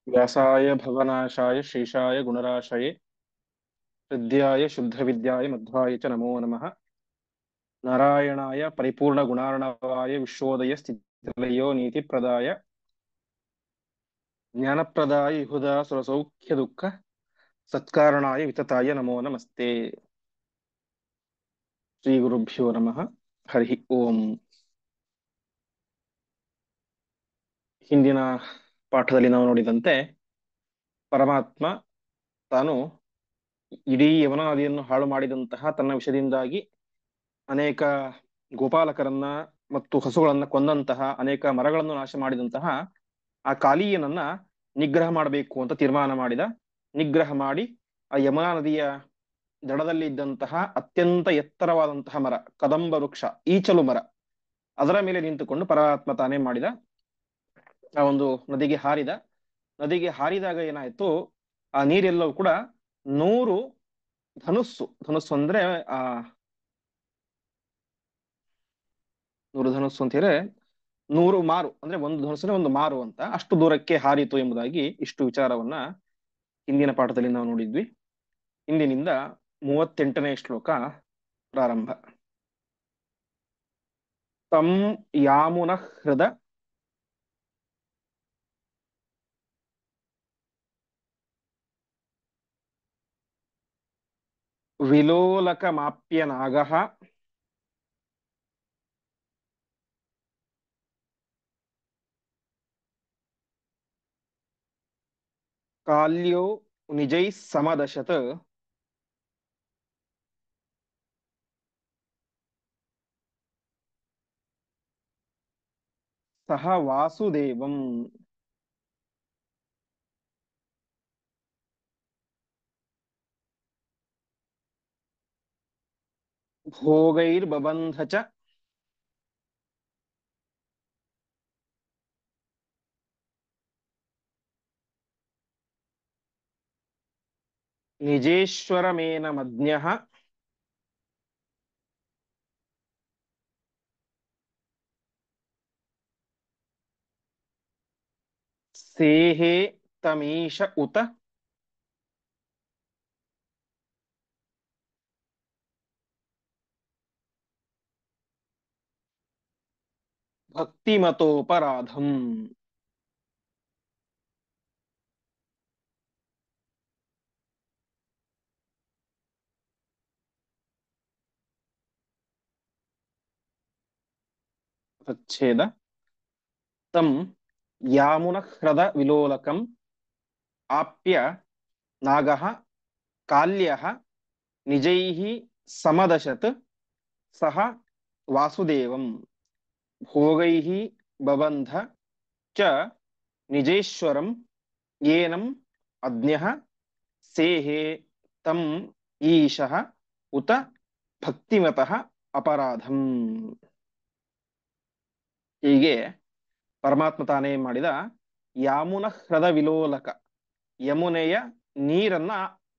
व्यासाय भवनाशाय शेषाय गुणराशये हृद्याय शुद्धविद्याय मध्वाय च नमो नमः। नारायणाय परिपूर्णगुणार्णवाय विश्वोदय स्थितिलयो नीतिप्रदाय ज्ञानप्रदाय हुदा सुरसौख्य दुःख सत्कारणाय वितताय नमो नमस्ते। ಶ್ರೀ ಗುರುಭ್ಯೋ ನಮಃ. ಹರಿ ಓಂ. ಹಿಂದಿನ ಪಾಠದಲ್ಲಿ ನಾವು ನೋಡಿದಂತೆ ಪರಮಾತ್ಮ ತಾನು ಇಡೀ ಯಮುನಾದಿಯನ್ನು ಹಾಳು ಮಾಡಿದಂತಹ ತನ್ನ ವಿಷದಿಂದಾಗಿ ಅನೇಕ ಗೋಪಾಲಕರನ್ನ ಮತ್ತು ಹಸುಗಳನ್ನ ಕೊಂದಂತಹ ಅನೇಕ ಮರಗಳನ್ನು ನಾಶ ಮಾಡಿದಂತಹ ಆ ಕಾಲೀಯನನ್ನ ನಿಗ್ರಹ ಮಾಡಬೇಕು ಅಂತ ತೀರ್ಮಾನ ಮಾಡಿದ. ನಿಗ್ರಹ ಮಾಡಿ ಆ ಯಮುನಾ ನದಿಯ ದಡದಲ್ಲಿ ಇದ್ದಂತಹ ಅತ್ಯಂತ ಎತ್ತರವಾದಂತಹ ಮರ, ಕದಂಬ ವೃಕ್ಷ, ಈಚಲು ಮರ, ಅದರ ಮೇಲೆ ನಿಂತುಕೊಂಡು ಪರಮಾತ್ಮ ತಾನೇ ಮಾಡಿದ. ಆ ಒಂದು ನದಿಗೆ ಹಾರಿದ. ನದಿಗೆ ಹಾರಿದಾಗ ಏನಾಯ್ತು, ಆ ನೀರೆಲ್ಲವೂ ಕೂಡ 100 ಧನುಸ್ಸು, ಧನುಸ್ಸು ಅಂದ್ರೆ ಆ 100 ಧನುಸ್ಸು ಅಂತ ಹೇಳಿದ್ರೆ 100 ಮಾರು ಅಂದ್ರೆ ಒಂದು ಧನುಸ್ಸಿನ ಒಂದು ಮಾರು ಅಂತ, ಅಷ್ಟು ದೂರಕ್ಕೆ ಹಾರಿತು ಎಂಬುದಾಗಿ ಇಷ್ಟು ವಿಚಾರವನ್ನ ಹಿಂದಿನ ಪಾಠದಲ್ಲಿ ನಾವು ನೋಡಿದ್ವಿ. ಇಂದಿನಿಂದ 38ನೇ ಶ್ಲೋಕ ಪ್ರಾರಂಭ. ತಂ ಯಾಮುನ ಹೃದ ವಿಲೋಲಕಮಾಪ್ಯ ನಾಗಃ ಕಾಲ್ಯೋ ನಿಜೈ ಸಮದಶತ್ ಸಹ ವಾಸುದೇವಂ. ಭೋಗೈರ್ಬಬಂಧ ಚ ನಿಜೇಶ್ವರಮೇನ ಮಜ್ಞಃ ಸೇಹೇ ತಮೀಶ ಉತ ಭಕ್ತಿಮತೋಪರಾಧಂ. ತಚ್ಛೇದ. ತಂ ಯಾಮುನ ಹೃದ ವಿಲೋಲಕಂ ಆಪ್ಯ ನಾಗಃ ಕಾಲ್ಯಃ ನಿಜೈಃ ಸಮದಶತ್ ಸಹ ವಾಸುದೇವಂ. ಭೋಗೈಃ ಬಬಂಧ ಚ ನಿಜೇಶ್ವರಂ ಏನಂ ಅಜ್ಞಃ ಸೇಹೇ ತಂ ಈಶಃ ಉತ ಭಕ್ತಿಮತಃ ಅಪರಾಧಂ. ಹೀಗೆ ಪರಮಾತ್ಮ ತಾನೇ ಮಾಡಿದ ಯಾಮುನ ಹೃದ ವಿಲೋಲಕ, ಯಮುನೆಯ ನೀರನ್ನ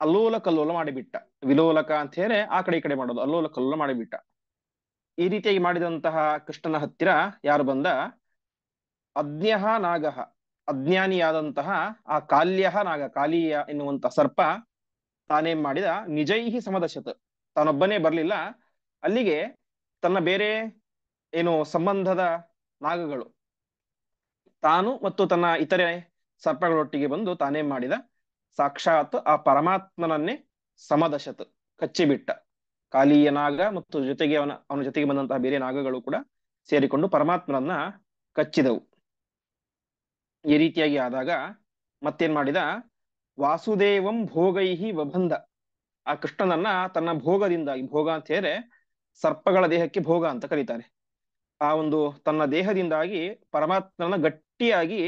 ಅಲ್ಲೋಲ ಕಲ್ಲೋಲ ಮಾಡಿಬಿಟ್ಟ. ವಿಲೋಲಕ ಅಂತ ಹೇಳಿ ಆ ಕಡೆ ಈ ಕಡೆ ಮಾಡೋದು, ಅಲ್ಲೋಲ ಕಲ್ಲೋಲ ಮಾಡಿಬಿಟ್ಟ. ಈ ರೀತಿಯಾಗಿ ಮಾಡಿದಂತಹ ಕೃಷ್ಣನ ಹತ್ತಿರ ಯಾರು ಬಂದ? ಅಜ್ಞಃ ನಾಗಃ, ಅಜ್ಞಾನಿಯಾದಂತಹ ಆ ಕಾಲ್ಯಃ ನಾಗ, ಕಾಲಿಯ ಎನ್ನುವಂತ ಸರ್ಪ ತಾನೇನ್ ಮಾಡಿದ? ನಿಜೈಹಿ ಸಮದಶತ್, ತಾನೊಬ್ಬನೇ ಬರ್ಲಿಲ್ಲ ಅಲ್ಲಿಗೆ, ತನ್ನ ಬೇರೆ ಏನು ಸಂಬಂಧದ ನಾಗಗಳು, ತಾನು ಮತ್ತು ತನ್ನ ಇತರೆ ಸರ್ಪಗಳೊಟ್ಟಿಗೆ ಬಂದು ತಾನೇನ್ ಮಾಡಿದ? ಸಾಕ್ಷಾತ್ ಆ ಪರಮಾತ್ಮನನ್ನೇ ಸಮದಶತ್, ಕಚ್ಚಿಬಿಟ್ಟ. ಕಾಲಿಯ ನಾಗ ಮತ್ತು ಜೊತೆಗೆ ಅವನ ಜೊತೆಗೆ ಬಂದಂತಹ ಬೇರೆ ನಾಗಗಳು ಕೂಡ ಸೇರಿಕೊಂಡು ಪರಮಾತ್ಮನನ್ನ ಕಚ್ಚಿದವು. ಈ ರೀತಿಯಾಗಿ ಆದಾಗ ಮತ್ತೇನ್ ಮಾಡಿದ? ವಾಸುದೇವಂ ಭೋಗೈಹಿ ವಬಂಧ, ಆ ಕೃಷ್ಣನನ್ನ ತನ್ನ ಭೋಗದಿಂದಾಗಿ, ಭೋಗ ಅಂತ ಹೇಳಿದ್ರೆ ಸರ್ಪಗಳ ದೇಹಕ್ಕೆ ಭೋಗ ಅಂತ ಕರೀತಾರೆ, ಆ ಒಂದು ತನ್ನ ದೇಹದಿಂದಾಗಿ ಪರಮಾತ್ಮನ ಗಟ್ಟಿಯಾಗಿ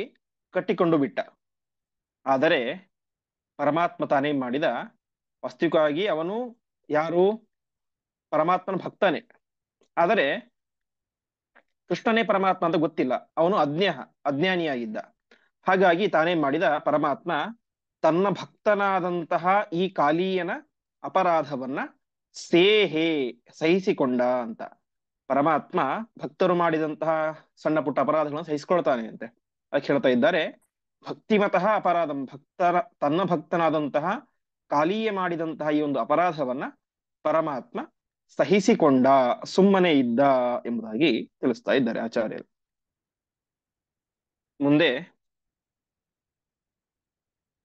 ಕಟ್ಟಿಕೊಂಡು ಬಿಟ್ಟ. ಆದರೆ ಪರಮಾತ್ಮ ತಾನೇನ್ ಮಾಡಿದ? ವಾಸ್ತವಿಕವಾಗಿ ಅವನು ಯಾರು? ಪರಮಾತ್ಮನ ಭಕ್ತನೇ, ಆದರೆ ಕೃಷ್ಣನೇ ಪರಮಾತ್ಮ ಅಂತ ಗೊತ್ತಿಲ್ಲ, ಅವನು ಅಜ್ಞಾನಿಯಾಗಿದ್ದ. ಹಾಗಾಗಿ ತಾನೇನ್ ಮಾಡಿದ? ಪರಮಾತ್ಮ ತನ್ನ ಭಕ್ತನಾದಂತಹ ಈ ಕಾಲೀಯನ ಅಪರಾಧವನ್ನ ಸೇಹೇ, ಸಹಿಸಿಕೊಂಡ ಅಂತ. ಪರಮಾತ್ಮ ಭಕ್ತರು ಮಾಡಿದಂತಹ ಸಣ್ಣ ಪುಟ್ಟ ಅಪರಾಧಗಳನ್ನು ಸಹಿಸಿಕೊಳ್ತಾನೆ ಅಂತೆ. ಅದಕ್ಕೆ ಹೇಳ್ತಾ ಇದ್ದಾರೆ, ಭಕ್ತಿಮತಃ ಅಪರಾಧಂ, ತನ್ನ ಭಕ್ತನಾದಂತಹ ಕಾಲಿಯ ಮಾಡಿದಂತಹ ಈ ಒಂದು ಅಪರಾಧವನ್ನ ಪರಮಾತ್ಮ ಸಹಿಸಿಕೊಂಡ, ಸುಮ್ಮನೆ ಇದ್ದ ಎಂಬುದಾಗಿ ತಿಳಿಸ್ತಾ ಇದ್ದಾರೆ ಆಚಾರ್ಯರು. ಮುಂದೆ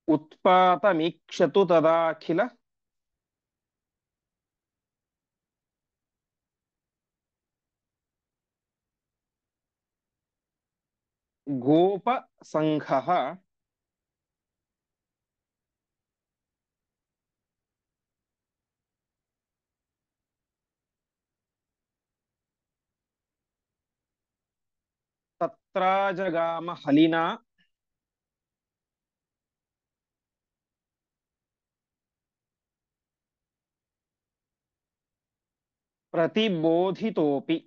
ಉತ್ಪಾತ ಮೀಕ್ಷತು ತದಾಖಿಲ ಗೋಪ ಸಂಘ ತತ್ರಾಜಗಾಮ ಹಲಿನಾ ಪ್ರತಿಬೋಧಿತೋಪಿ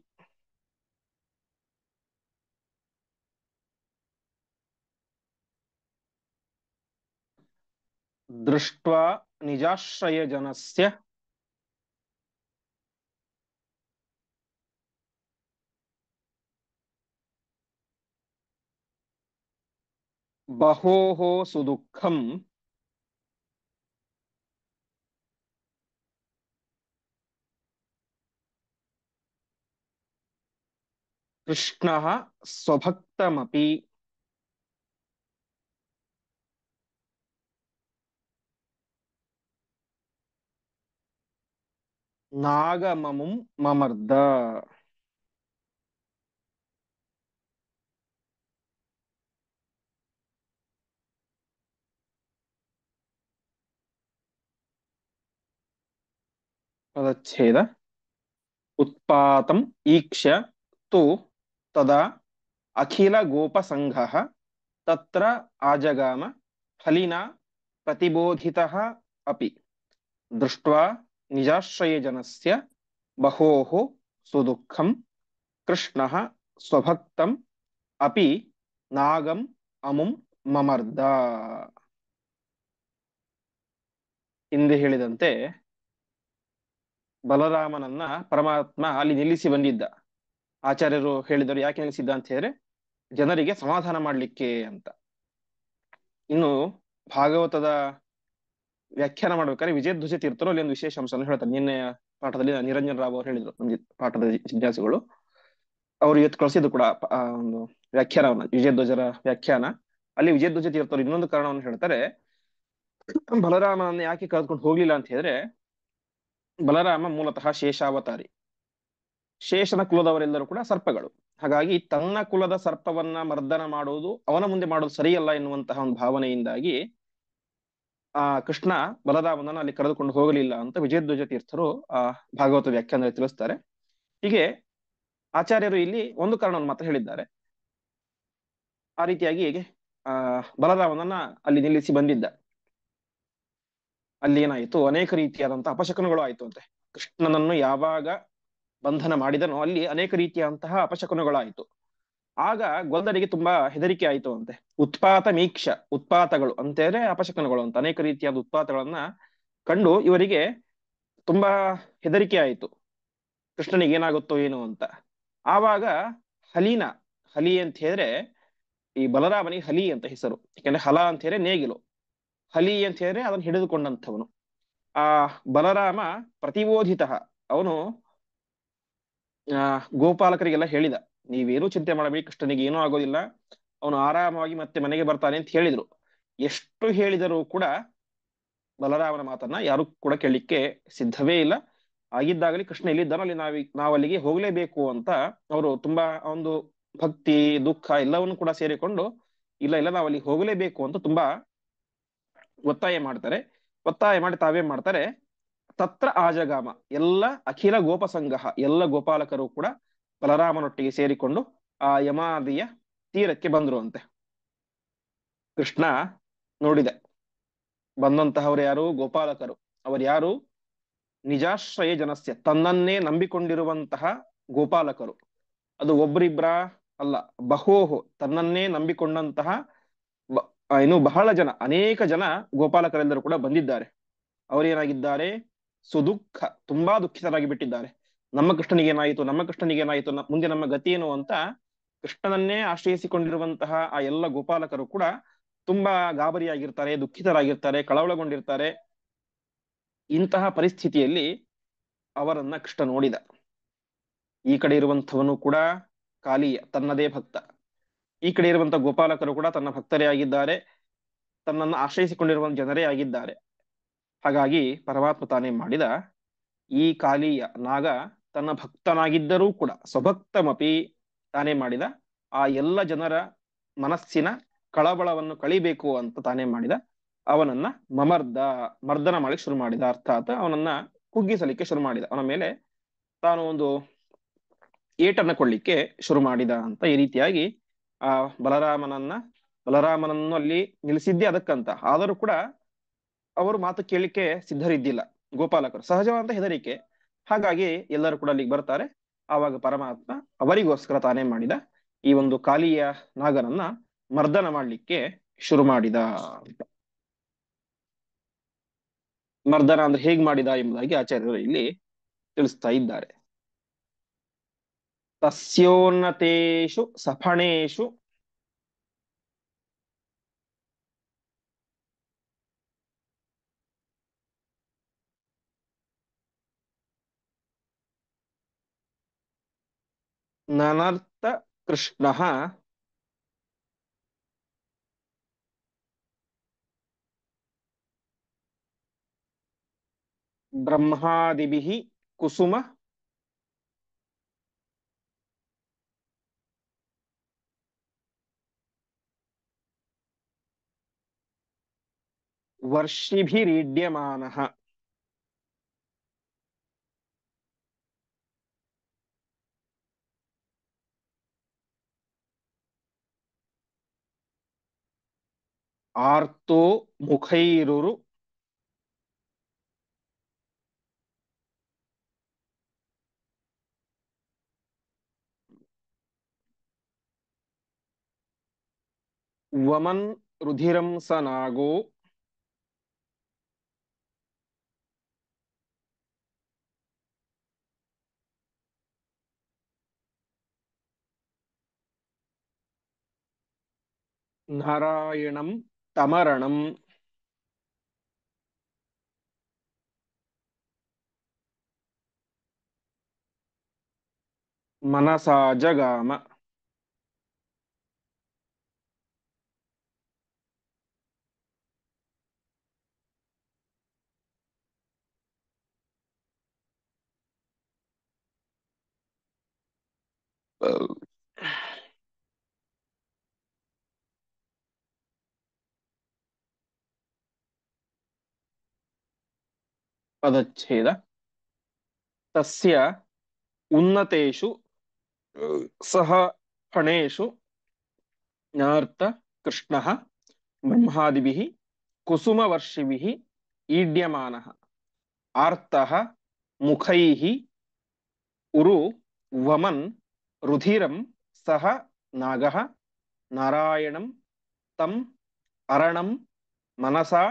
ದೃಷ್ಟ್ವಾ ನಿಜಾಶ್ರಯ ಜನಸ್ಯ ಬಹೋಃ ಸುದುಃಖಂ ಕೃಷ್ಣಃ ಸ್ವಭಕ್ತಮಪಿ. ನಾಗಮಮುಂ ಮಮರ್ದ. ಪದಚ್ಛೇದ. ಉತ್ಪಾತಂ ಈಕ್ಷ್ಯ ತು ತದಾ ಅಖಿಲ ಗೋಪ ಸಂಘಃ ತತ್ರ ಆಜಗಾಮ ಫಲಿನಾ ಪ್ರತಿಬೋಧಿತಃ ಅಪಿ ದೃಷ್ಟ್ವಾ ನಿಜಾಶ್ರಯ ಜನಸ್ಯ ಬಹೋಃ ಸುದುಃಖಂ ಕೃಷ್ಣಃ ಸ್ವಭಕ್ತಂ ಅಪಿ ನಾಗಂ ಅಮುಂ ಮಮರ್ದ. ಹಿಂದೆ ಹೇಳಿದಂತೆ ಬಲರಾಮನನ್ನ ಪರಮಾತ್ಮ ಅಲ್ಲಿ ನಿಲ್ಲಿಸಿ ಬಂದಿದ್ದ. ಆಚಾರ್ಯರು ಹೇಳಿದರು ಯಾಕೆ ನಿಲ್ಲಿಸಿದ್ದ ಅಂತ ಹೇಳಿದ್ರೆ ಜನರಿಗೆ ಸಮಾಧಾನ ಮಾಡ್ಲಿಕ್ಕೆ ಅಂತ. ಇನ್ನು ಭಾಗವತದ ವ್ಯಾಖ್ಯಾನ ಮಾಡ್ಬೇಕಾದ್ರೆ ವಿಜಯಧ್ವಜ ತೀರ್ಥರು ಅಲ್ಲಿ ಒಂದು ವಿಶೇಷ ಅಂಶವನ್ನು ಹೇಳ್ತಾರೆ. ನಿನ್ನೆ ಪಾಠದಲ್ಲಿ ನಿರಂಜನ್ ರಾವ್ ಅವರು ಹೇಳಿದ್ರು, ನಮ್ಗೆ ಪಾಠದ ಜಿಜ್ಞಾಸುಗಳು ಅವರು ಇವತ್ತು ಕಳಿಸಿದ್ದು ಕೂಡ ಒಂದು ವ್ಯಾಖ್ಯಾನವನ್ನ, ವಿಜಯಧ್ವಜರ ವ್ಯಾಖ್ಯಾನ. ಅಲ್ಲಿ ವಿಜಯಧ್ವಜ ತೀರ್ಥರು ಇನ್ನೊಂದು ಕಾರಣವನ್ನು ಹೇಳ್ತಾರೆ, ಬಲರಾಮನನ್ನ ಯಾಕೆ ಕರೆದುಕೊಂಡು ಹೋಗ್ಲಿಲ್ಲ ಅಂತ ಹೇಳಿದ್ರೆ ಬಲರಾಮ ಮೂಲತಃ ಶೇಷಾವತಾರಿ, ಶೇಷನ ಕುಲದವರೆಲ್ಲರೂ ಕೂಡ ಸರ್ಪಗಳು. ಹಾಗಾಗಿ ತನ್ನ ಕುಲದ ಸರ್ಪವನ್ನ ಮರ್ದನ ಮಾಡುವುದು, ಅವನ ಮುಂದೆ ಮಾಡೋದು ಸರಿಯಲ್ಲ ಎನ್ನುವಂತಹ ಒಂದು ಭಾವನೆಯಿಂದಾಗಿ ಕೃಷ್ಣ ಬಲರಾಮನನ್ನ ಅಲ್ಲಿ ಕರೆದುಕೊಂಡು ಹೋಗಲಿಲ್ಲ ಅಂತ ವಿಜಯಧ್ವಜ ತೀರ್ಥರು ಭಾಗವತ ವ್ಯಾಖ್ಯಾನದಲ್ಲಿ ತಿಳಿಸ್ತಾರೆ. ಹೀಗೆ ಆಚಾರ್ಯರು ಇಲ್ಲಿ ಒಂದು ಕಾರಣವನ್ನು ಮಾತ್ರ ಹೇಳಿದ್ದಾರೆ. ಆ ರೀತಿಯಾಗಿ ಬಲರಾಮನನ್ನ ಅಲ್ಲಿ ನಿಲ್ಲಿಸಿ ಬಂದಿದ್ದ. ಅಲ್ಲಿ ಏನಾಯಿತು, ಅನೇಕ ರೀತಿಯಾದಂತಹ ಅಪಶಕನಗಳು ಆಯ್ತು ಅಂತೆ. ಕೃಷ್ಣನನ್ನು ಯಾವಾಗ ಬಂಧನ ಮಾಡಿದನೋ ಅಲ್ಲಿ ಅನೇಕ ರೀತಿಯಾದಂತಹ ಅಪಶಕನಗಳಾಯಿತು. ಆಗ ಗೊಂದರಿಗೆ ತುಂಬಾ ಹೆದರಿಕೆ ಆಯಿತು ಅಂತೆ. ಉತ್ಪಾತ ಮೀಕ್ಷ, ಉತ್ಪಾತಗಳು ಅಂತೇಳಿ ಅಪಶಕನಗಳು ಅಂತ, ಅನೇಕ ರೀತಿಯಾದ ಉತ್ಪಾತಗಳನ್ನ ಕಂಡು ಇವರಿಗೆ ತುಂಬಾ ಹೆದರಿಕೆ ಆಯಿತು, ಕೃಷ್ಣನಿಗೆ ಏನಾಗುತ್ತೋ ಏನು ಅಂತ. ಆವಾಗ ಹಲಿನ, ಹಲಿ ಅಂತ ಹೇಳಿದ್ರೆ ಈ ಬಲರಾಮನಿಗೆ ಹಲಿ ಅಂತ ಹೆಸರು. ಯಾಕಂದ್ರೆ ಹಲ ಅಂತ ಹೇಳಿದ್ರೆ ನೇಗಿಲು, ಹಲಿ ಅಂತ ಹೇಳಿದ್ರೆ ಅದನ್ನು ಹಿಡಿದುಕೊಂಡಂಥವನು. ಆ ಬಲರಾಮ ಪ್ರತಿಬೋಧಿತ, ಅವನು ಗೋಪಾಲಕರಿಗೆಲ್ಲ ಹೇಳಿದ, ನೀವೇನು ಚಿಂತೆ ಮಾಡಬೇಡಿ, ಕೃಷ್ಣನಿಗೆ ಏನೂ ಆಗೋದಿಲ್ಲ, ಅವನು ಆರಾಮವಾಗಿ ಮತ್ತೆ ಮನೆಗೆ ಬರ್ತಾನೆ ಅಂತ ಹೇಳಿದ್ರು. ಎಷ್ಟು ಹೇಳಿದರೂ ಕೂಡ ಬಲರಾಮನ ಮಾತನ್ನ ಯಾರು ಕೂಡ ಕೇಳಲಿಕ್ಕೆ ಸಿದ್ಧವೇ ಇಲ್ಲ. ಆಗಿದ್ದಾಗಲಿ ಕೃಷ್ಣ ಎಲ್ಲಿದ್ದಾನೋ ಅಲ್ಲಿ ನಾವು ಅಲ್ಲಿಗೆ ಹೋಗ್ಲೇಬೇಕು ಅಂತ ಅವರು ತುಂಬಾ ಒಂದು ಭಕ್ತಿ ದುಃಖ ಎಲ್ಲವನ್ನು ಕೂಡ ಸೇರಿಕೊಂಡು ಇಲ್ಲ ಇಲ್ಲ ನಾವು ಅಲ್ಲಿ ಹೋಗಲೇಬೇಕು ಅಂತ ತುಂಬಾ ಒತ್ತಾಯ ಮಾಡ್ತಾರೆ. ಒತ್ತಾಯ ಮಾಡಿ ತಾವೇನ್ ಮಾಡ್ತಾರೆ, ತತ್ರ ಆಜಗಾಮ, ಎಲ್ಲ ಅಖಿಲ ಗೋಪ ಸಂಘ, ಎಲ್ಲ ಗೋಪಾಲಕರು ಕೂಡ ಬಲರಾಮನೊಟ್ಟಿಗೆ ಸೇರಿಕೊಂಡು ಆ ಯಮಾದಿಯ ತೀರಕ್ಕೆ ಬಂದ್ರು ಅಂತೆ. ಕೃಷ್ಣ ನೋಡಿದೆ, ಬಂದಂತಹವರು ಯಾರು, ಗೋಪಾಲಕರು. ಅವರು ಯಾರು, ನಿಜಾಶ್ರಯ ಜನಸ್ಯ, ತನ್ನನ್ನೇ ನಂಬಿಕೊಂಡಿರುವಂತಹ ಗೋಪಾಲಕರು. ಅದು ಒಬ್ರಿಬ್ರ ಅಲ್ಲ, ಬಹೋಹೋ, ತನ್ನನ್ನೇ ನಂಬಿಕೊಂಡಂತಹ ಇನ್ನು ಬಹಳ ಜನ, ಅನೇಕ ಜನ ಗೋಪಾಲಕರೆಲ್ಲರೂ ಕೂಡ ಬಂದಿದ್ದಾರೆ. ಅವರೇನಾಗಿದ್ದಾರೆ, ಸುದುಃಖ, ತುಂಬಾ ದುಃಖಿತರಾಗಿ ಬಿಟ್ಟಿದ್ದಾರೆ. ನಮ್ಮ ಕೃಷ್ಣನಿಗೇನಾಯಿತು, ನಮ್ಮ ಕೃಷ್ಣನಿಗೇನಾಯಿತು, ಮುಂದೆ ನಮ್ಮ ಗತಿ ಏನು ಅಂತ ಕೃಷ್ಣನನ್ನೇ ಆಶ್ರಯಿಸಿಕೊಂಡಿರುವಂತಹ ಆ ಎಲ್ಲ ಗೋಪಾಲಕರು ಕೂಡ ತುಂಬಾ ಗಾಬರಿಯಾಗಿರ್ತಾರೆ, ದುಃಖಿತರಾಗಿರ್ತಾರೆ, ಕಳವಳಗೊಂಡಿರ್ತಾರೆ. ಇಂತಹ ಪರಿಸ್ಥಿತಿಯಲ್ಲಿ ಅವರನ್ನ ಕೃಷ್ಣ ನೋಡಿದ. ಈ ಕಡೆ ಇರುವಂಥವನು ಕೂಡ ಕಾಲಿಯ ತನ್ನದೇ ಭಕ್ತ, ಈ ಕಡೆ ಇರುವಂತ ಗೋಪಾಲಕರು ಕೂಡ ತನ್ನ ಭಕ್ತರೇ ಆಗಿದ್ದಾರೆ, ತನ್ನನ್ನು ಆಶ್ರಯಿಸಿಕೊಂಡಿರುವ ಜನರೇ ಆಗಿದ್ದಾರೆ. ಹಾಗಾಗಿ ಪರಮಾತ್ಮ ತಾನೇ ಮಾಡಿದ, ಈ ಕಾಲಿಯ ನಾಗ ತನ್ನ ಭಕ್ತನಾಗಿದ್ದರೂ ಕೂಡ ಸ್ವಭಕ್ತಮಪಿ ತಾನೇ ಮಾಡಿದ, ಆ ಎಲ್ಲ ಜನರ ಮನಸ್ಸಿನ ಕಳವಳವನ್ನು ಕಳಿಬೇಕು ಅಂತ ತಾನೇ ಮಾಡಿದ, ಅವನನ್ನ ಮರ್ದನ ಮಾಡಲಿಕ್ಕೆ ಶುರು ಮಾಡಿದ. ಅರ್ಥಾತ್ ಅವನನ್ನ ಕುಗ್ಗಿಸಲಿಕ್ಕೆ ಶುರು ಮಾಡಿದ, ಅವನ ಮೇಲೆ ತಾನು ಒಂದು ಏಟನ್ನ ಕೊಳ್ಳಿಕ್ಕೆ ಶುರು ಮಾಡಿದ ಅಂತ. ಈ ರೀತಿಯಾಗಿ ಆ ಬಲರಾಮನನ್ನು ಅಲ್ಲಿ ನಿಲ್ಲಿಸಿದ್ದೇ ಅದಕ್ಕಂತ. ಆದರೂ ಕೂಡ ಅವರು ಮಾತು ಕೇಳಲಿಕ್ಕೆ ಸಿದ್ಧರಿದ್ದಿಲ್ಲ ಗೋಪಾಲಕರು, ಸಹಜವಾದಂತ ಹೆದರಿಕೆ. ಹಾಗಾಗಿ ಎಲ್ಲರೂ ಕೂಡ ಅಲ್ಲಿಗೆ ಬರ್ತಾರೆ. ಆವಾಗ ಪರಮಾತ್ಮ ಅವರಿಗೋಸ್ಕರ ತಾನೇ ಮಾಡಿದ, ಈ ಒಂದು ಕಾಲಿಯ ನಾಗನನ್ನ ಮರ್ದನ ಮಾಡ್ಲಿಕ್ಕೆ ಶುರು ಮಾಡಿದ ಅಂತ. ಮರ್ದನ ಅಂದ್ರೆ ಹೇಗ್ ಮಾಡಿದ ಎಂಬುದಾಗಿ ಆಚಾರ್ಯರು ಇಲ್ಲಿ ತಿಳಿಸ್ತಾ ಇದ್ದಾರೆ. ತಸ್ಯೋನ್ನತೇಷು ಸಫಣೇಷು ನನರ್ಥ ಕೃಷ್ಣ ಬ್ರಹ್ಮಾದಿಭಿಃ ಕುಸುಮ ವರ್ಷಿಭಿರೀಡ್ಯಮಾನಃ. ಆರ್ತೋ ಮುಖೈರುರು ವಮನ್ ರುಧಿರಂ ಸ ನಾಗೋ ನಾರಾಯಣಂ ತಮರಣಂ. ಮನಸಾ ಜಗಾಮ. ಪದಚ್ಛೇದ. ತಸ್ಯ ಉನ್ನತೇಷು ಸಹ ಫಣೇಷು ಜ್ಞಾರ್ಥ ಕೃಷ್ಣಃ ಬ್ರಹ್ಮಾದಿಭಿಃ ಕುಸುಮವರ್ಷಿಭಿಃ ಈಡ್ಯಮಾನಃ. ಆರ್ತಃ ಮುಖೈಃ ಉರು ವಮನ್ ರುಧಿರಂ ಸಹ ನಾಗಃ ನಾರಾಯಣಂ ತಂ ಅರಣಂ ಮನಸಾ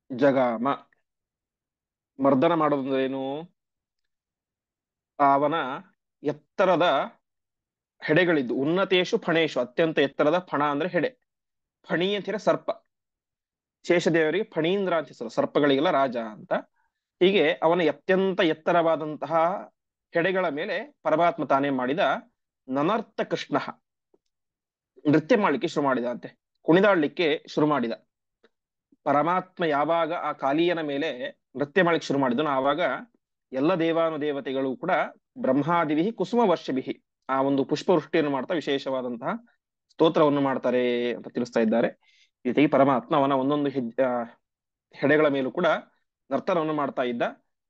ಜಗಾಮ. ಮರ್ದನ ಮಾಡೋದಂದ್ರೇನು? ಅವನ ಎತ್ತರದ ಹೆಡೆಗಳಿದ್ದು, ಉನ್ನತೇಶು ಫಣೇಶು, ಅತ್ಯಂತ ಎತ್ತರದ ಫಣ ಅಂದ್ರೆ ಹೆಡೆ. ಫಣಿ ಅಂತೀರ ಸರ್ಪ. ಶೇಷದೇವರಿಗೆ ಫಣೀಂದ್ರ ಅಂತ ಹೆಸರು, ಸರ್ಪಗಳಿಗೆಲ್ಲ ರಾಜ ಅಂತ. ಹೀಗೆ ಅವನ ಅತ್ಯಂತ ಎತ್ತರವಾದಂತಹ ಹೆಡೆಗಳ ಮೇಲೆ ಪರಮಾತ್ಮ ತಾನೇ ಮಾಡಿದ ನನರ್ಥ ಕೃಷ್ಣ ನೃತ್ಯ ಮಾಡ್ಲಿಕ್ಕೆ ಶುರು ಮಾಡಿದ ಅಂತೆ, ಕುಣಿದಾಡ್ಲಿಕ್ಕೆ ಶುರು ಮಾಡಿದ. ಪರಮಾತ್ಮ ಯಾವಾಗ ಆ ಕಾಲಿಯನ ಮೇಲೆ ನೃತ್ಯ ಮಾಡ್ಲಿಕ್ಕೆ ಶುರು ಮಾಡಿದನು, ಆವಾಗ ಎಲ್ಲ ದೇವಾನುದೇವತೆಗಳು ಕೂಡ ಬ್ರಹ್ಮಾದಿವಿಹಿ ಕುಸುಮ ವರ್ಷಭಿಹಿ ಆ ಒಂದು ಪುಷ್ಪವೃಷ್ಟಿಯನ್ನು ಮಾಡ್ತಾ ವಿಶೇಷವಾದಂತಹ ಸ್ತೋತ್ರವನ್ನು ಮಾಡ್ತಾರೆ ಅಂತ ತಿಳಿಸ್ತಾ ಇದ್ದಾರೆ. ಈ ರೀತಿ ಪರಮಾತ್ಮ ಅವನ ಒಂದೊಂದು ಹೆಡೆಗಳ ಮೇಲೂ ಕೂಡ ನರ್ತನವನ್ನು ಮಾಡ್ತಾ ಇದ್ದ.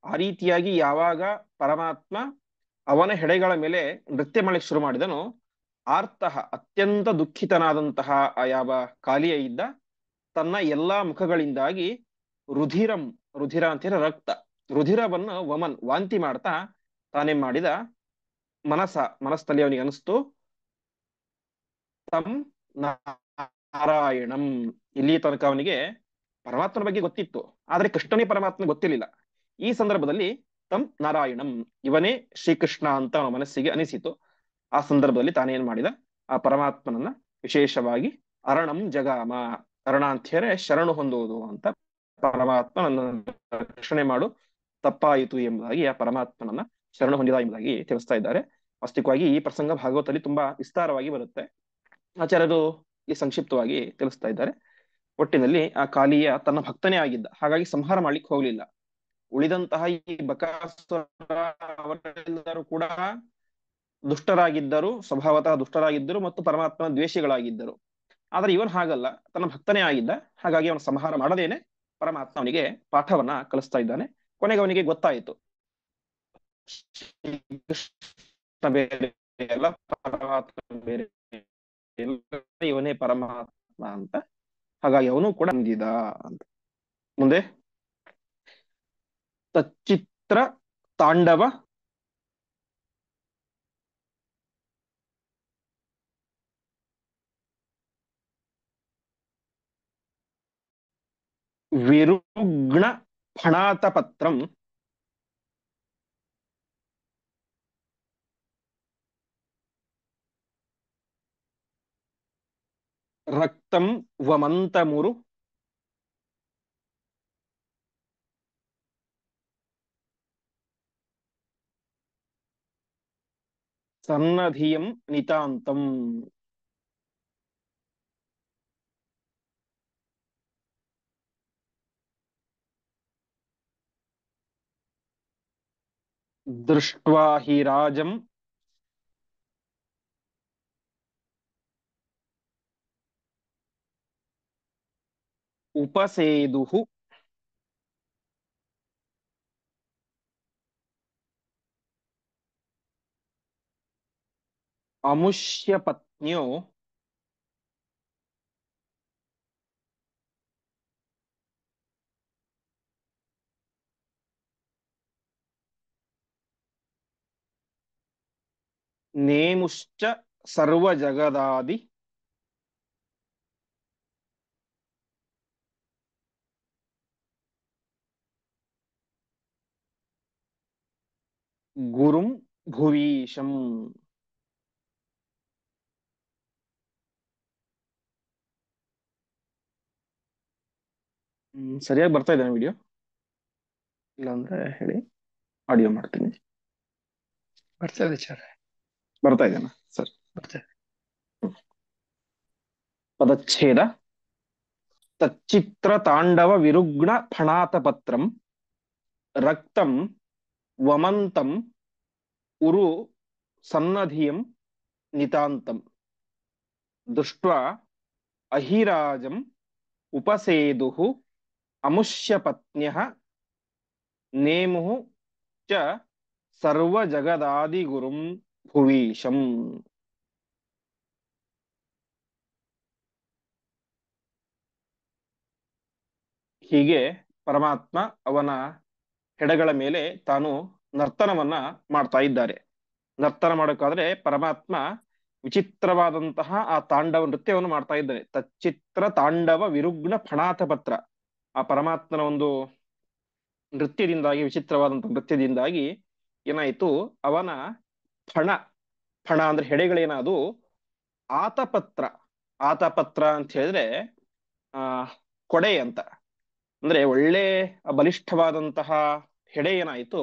ಆ ರೀತಿಯಾಗಿ ಯಾವಾಗ ಪರಮಾತ್ಮ ಅವನ ಹೆಡೆಗಳ ಮೇಲೆ ನೃತ್ಯ ಮಾಡ್ಲಿಕ್ಕೆ ಶುರು ಮಾಡಿದನು, ಆರ್ತಃ ಅತ್ಯಂತ ದುಃಖಿತನಾದಂತಹ ಆ ಯಾವ ಕಾಲಿಯ ಇದ್ದ, ತನ್ನ ಎಲ್ಲಾ ಮುಖಗಳಿಂದಾಗಿ ರುಧಿರಂ, ರುಧಿರ ಅಂತೀರ ರಕ್ತ, ರುಧಿರವನ್ನು ವಮನ್ ವಾಂತಿ ಮಾಡ್ತಾ ತಾನೇ ಮಾಡಿದ. ಮನಸ್ಸಲ್ಲಿ ಅವನಿಗೆ ಅನಿಸ್ತು, ತಂ ನಾರಾಯಣಂ. ಇಲ್ಲಿ ತನಕ ಅವನಿಗೆ ಪರಮಾತ್ಮನ ಬಗ್ಗೆ ಗೊತ್ತಿತ್ತು, ಆದ್ರೆ ಕೃಷ್ಣನೇ ಪರಮಾತ್ಮ ಗೊತ್ತಿರಲಿಲ್ಲ. ಈ ಸಂದರ್ಭದಲ್ಲಿ ತಂ ನಾರಾಯಣಂ, ಇವನೇ ಶ್ರೀಕೃಷ್ಣ ಅಂತ ಅವನ ಮನಸ್ಸಿಗೆ ಅನಿಸಿತು. ಆ ಸಂದರ್ಭದಲ್ಲಿ ತಾನೇನ್ ಮಾಡಿದ, ಆ ಪರಮಾತ್ಮನನ್ನ ವಿಶೇಷವಾಗಿ ಅರಣಂ ಜಗಾಮ, ಶರಣ ಅಂತ ಹೇಳಿದ್ರೆ ಶರಣು ಹೊಂದುವುದು ಅಂತ. ಪರಮಾತ್ಮ ನನ್ನ ರಕ್ಷಣೆ ಮಾಡು, ತಪ್ಪಾಯಿತು ಎಂಬುದಾಗಿ ಆ ಪರಮಾತ್ಮನನ್ನ ಶರಣು ಹೊಂದಿದ ಎಂಬುದಾಗಿ ತಿಳಿಸ್ತಾ ಇದ್ದಾರೆ. ವಾಸ್ತವಿಕವಾಗಿ ಈ ಪ್ರಸಂಗ ಭಾಗವತದಲ್ಲಿ ತುಂಬಾ ವಿಸ್ತಾರವಾಗಿ ಬರುತ್ತೆ. ಆಚಾರ್ಯರು ಈ ಸಂಕ್ಷಿಪ್ತವಾಗಿ ತಿಳಿಸ್ತಾ ಇದ್ದಾರೆ. ಒಟ್ಟಿನಲ್ಲಿ ಆ ಕಾಲಿಯ ತನ್ನ ಭಕ್ತನೇ ಆಗಿದ್ದ, ಹಾಗಾಗಿ ಸಂಹಾರ ಮಾಡ್ಲಿಕ್ಕೆ ಹೋಗ್ಲಿಲ್ಲ. ಉಳಿದಂತಹ ಈ ಬಕಾಸುರ ಅವರೆಲ್ಲರೂ ಕೂಡ ದುಷ್ಟರಾಗಿದ್ದರು, ಸ್ವಭಾವತಃ ದುಷ್ಟರಾಗಿದ್ದರು ಮತ್ತು ಪರಮಾತ್ಮನ ದ್ವೇಷಿಗಳಾಗಿದ್ದರು. ಆದ್ರೆ ಇವನ್ ಹಾಗಲ್ಲ, ತನ್ನ ಭಕ್ತನೇ ಆಗಿದ್ದ, ಹಾಗಾಗಿ ಅವನ ಸಂಹಾರ ಮಾಡದೇನೆ ಪರಮಾತ್ಮ ಅವನಿಗೆ ಪಾಠವನ್ನ ಕಲಿಸ್ತಾ ಇದ್ದಾನೆ. ಕೊನೆಗೆ ಅವನಿಗೆ ಗೊತ್ತಾಯಿತು, ಕೃಷ್ಣ ಬೇರೆ ಅಲ್ಲ, ಪರಮಾತ್ಮ ಬೇರೆ ಇಲ್ಲ, ಇವನೇ ಪರಮಾತ್ಮ ಅಂತ. ಹಾಗಾಗಿ ಅವನು ಕೂಡ ಹೊಂದಿದ ಅಂತ. ಮುಂದೆ ತಚ್ಚಿತ್ರ ತಾಂಡವ ವಿರುಗ್ಣ ಫಣಾತಪತ್ರಂ ರಕ್ತಂ ವಮಂತಮುರು ಸನ್ನಧಿಯಂ ನಿತಾಂತಂ. ದೃಷ್ಟ್ವಾ ಹಿ ರಾಜಂ ಉಪಸೇದುಃ ಅಮುಷ್ಯ ಪತ್ನ್ಯೋ ನೇಮುಶ್ಚ ಸರ್ವಜಗದಾದಿ ಗುರುಂ ಭುವೀಶಂ. ಸರಿಯಾಗಿ ಬರ್ತಾ ಇದ್ದಾನೆ ವಿಡಿಯೋ? ಇಲ್ಲಾಂದ್ರೆ ಹೇಳಿ, ಆಡಿಯೋ ಮಾಡ್ತೀನಿ. ಬರ್ತದೆ ಸರ್, ಬರ್ತಾ ಇದ್ದಾನ? ಸರಿ, ಬರ್ತದೆ. ಪದಚ್ಛೇದ. ತಚ್ಚಿತ್ರ ತಾಂಡವ ವಿರುಗ್ಣ ಫಣಾತಪತ್ರಂ ರಕ್ತಂ ವಮಂತಂ ಉರು ಸನ್ನಧಿಯಂ ನಿತಾಂತಂ ದೃಷ್ಟ್ವಾ ಅಹಿರಾಜಂ ಉಪಸೇದುಃ ಅಮುಷ್ಯ ಪತ್ನ್ಯಃ ನೇಮುಃ ಚ ಸರ್ವಜಗದಾದಿಗುರುಂ ಭುವೀಶಂ. ಹೀಗೆ ಪರಮಾತ್ಮ ಅವನ ಹೆಡೆಗಳ ಮೇಲೆ ತಾನು ನರ್ತನವನ್ನ ಮಾಡ್ತಾ ಇದ್ದಾರೆ. ನರ್ತನ ಮಾಡೋಕ್ಕಾದ್ರೆ ಪರಮಾತ್ಮ ವಿಚಿತ್ರವಾದಂತಹ ಆ ತಾಂಡವ ನೃತ್ಯವನ್ನು ಮಾಡ್ತಾ ಇದ್ದಾನೆ. ತಚ್ಚಿತ್ರ ತಾಂಡವ ವಿರುಗ್ಣ ಫಣಾತಪತ್ರ. ಆ ಪರಮಾತ್ಮನ ಒಂದು ನೃತ್ಯದಿಂದಾಗಿ, ವಿಚಿತ್ರವಾದಂತಹ ನೃತ್ಯದಿಂದಾಗಿ ಏನಾಯ್ತು, ಅವನ ಫಣ, ಫಣ ಅಂದ್ರೆ ಹೆಡೆಗಳೇನದು ಆತಪತ್ರ. ಆತಪತ್ರ ಅಂತ ಹೇಳಿದ್ರೆ ಕೊಡೆ ಅಂತ. ಅಂದ್ರೆ ಒಳ್ಳೆ ಬಲಿಷ್ಠವಾದಂತಹ ಹೆಡೆ ಏನಾಯ್ತು,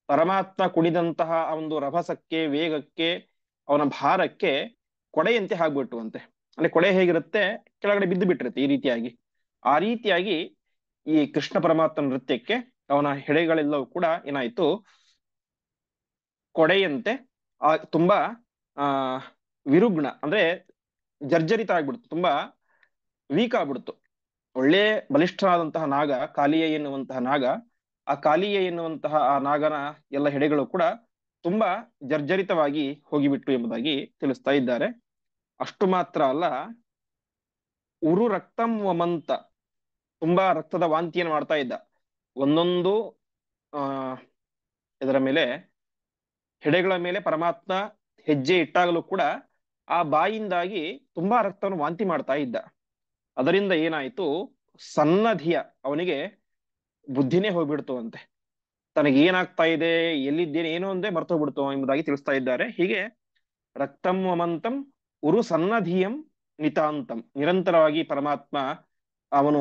ಪರಮಾತ್ಮ ಕುಣಿದಂತಹ ಒಂದು ರಭಸಕ್ಕೆ, ವೇಗಕ್ಕೆ, ಅವನ ಭಾರಕ್ಕೆ ಕೊಡೆಯಂತೆ ಆಗ್ಬಿಟ್ಟುವಂತೆ. ಅಂದ್ರೆ ಕೊಡೆ ಹೇಗಿರುತ್ತೆ, ಕೆಳಗಡೆ ಬಿದ್ದು ಬಿಟ್ಟಿರುತ್ತೆ ಈ ರೀತಿಯಾಗಿ. ಆ ರೀತಿಯಾಗಿ ಈ ಕೃಷ್ಣ ಪರಮಾತ್ಮ ನೃತ್ಯಕ್ಕೆ ಅವನ ಹೆಡೆಗಳೆಲ್ಲವೂ ಕೂಡ ಏನಾಯ್ತು, ಕೊಡೆಯಂತೆ ತುಂಬಾ ಆ ವಿರುಗ್ಣ ಅಂದ್ರೆ ಜರ್ಜರಿತ ಆಗ್ಬಿಡ್ತು, ತುಂಬಾ ವೀಕ್ ಆಗ್ಬಿಡ್ತು. ಒಳ್ಳೆ ಬಲಿಷ್ಠನಾದಂತಹ ನಾಗ, ಕಾಲಿಯ ಎನ್ನುವಂತಹ ನಾಗ, ಆ ಕಾಲಿಯ ಎನ್ನುವಂತಹ ಆ ನಾಗನ ಎಲ್ಲ ಹೆಡೆಗಳು ಕೂಡ ತುಂಬಾ ಜರ್ಜರಿತವಾಗಿ ಹೋಗಿಬಿಟ್ಟು ಎಂಬುದಾಗಿ ತಿಳಿಸ್ತಾ ಇದ್ದಾರೆ. ಅಷ್ಟು ಮಾತ್ರ ಅಲ್ಲ, ಉರು ರಕ್ತಂ ವಮಂತ, ತುಂಬಾ ರಕ್ತದ ವಾಂತಿಯನ್ನು ಮಾಡ್ತಾ ಇದ್ದ. ಒಂದೊಂದು ಇದರ ಮೇಲೆ, ಹೆಡೆಗಳ ಮೇಲೆ ಪರಮಾತ್ಮ ಹೆಜ್ಜೆ ಇಟ್ಟಾಗಲೂ ಕೂಡ ಆ ಬಾಯಿಂದಾಗಿ ತುಂಬಾ ರಕ್ತವನ್ನು ವಾಂತಿ ಮಾಡ್ತಾ ಇದ್ದ. ಅದರಿಂದ ಏನಾಯ್ತು, ಸನ್ನಧಿಯ, ಅವನಿಗೆ ಬುದ್ಧಿನೇ ಹೋಗ್ಬಿಡ್ತು ಅಂತೆ. ತನಗೇನಾಗ್ತಾ ಇದೆ, ಎಲ್ಲಿದ್ದೇನೆ, ಏನು ಅಂದೇ ಮರ್ತು ಹೋಗ್ಬಿಡ್ತು ಎಂಬುದಾಗಿ ತಿಳಿಸ್ತಾ ಇದ್ದಾರೆ. ಹೀಗೆ ರಕ್ತಂ ವಮಂತಂ ಉರು ಸನ್ನಧಿಯಂ ನಿತಾಂತಂ, ನಿರಂತರವಾಗಿ ಪರಮಾತ್ಮ ಅವನು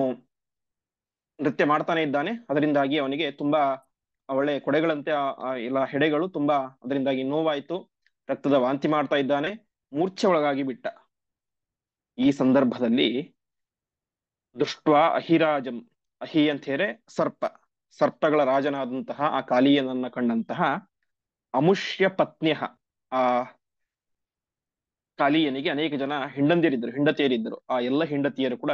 ನೃತ್ಯ ಮಾಡ್ತಾನೆ ಇದ್ದಾನೆ. ಅದರಿಂದಾಗಿ ಅವನಿಗೆ ತುಂಬಾ ಒಳ್ಳೆ ಕೊಡೆಗಳಂತೆ ಎಲ್ಲ ಹೆಡೆಗಳು ತುಂಬಾ ಅದರಿಂದಾಗಿ ನೋವಾಯ್ತು. ರಕ್ತದ ವಾಂತಿ ಮಾಡ್ತಾ ಇದ್ದಾನೆ. ಮೂರ್ಛೆ ಒಳಗಾಗಿ ಬಿಟ್ಟ. ಈ ಸಂದರ್ಭದಲ್ಲಿ ದೃಷ್ಟ್ವಾ ಅಹಿರಾಜಂ, ಅಹಿ ಅಂತ ಹೇಳಿ ಸರ್ಪ, ಸರ್ಪಗಳ ರಾಜನಾದಂತಹ ಆ ಕಾಲಿಯನನ್ನ ಕಂಡಂತಹ ಅಮುಷ್ಯ ಪತ್ನಿಯ, ಆ ಕಾಲಿಯನಿಗೆ ಅನೇಕ ಜನ ಹೆಂಡತಿಯರಿದ್ದರು. ಆ ಎಲ್ಲ ಹೆಂಡತಿಯರು ಕೂಡ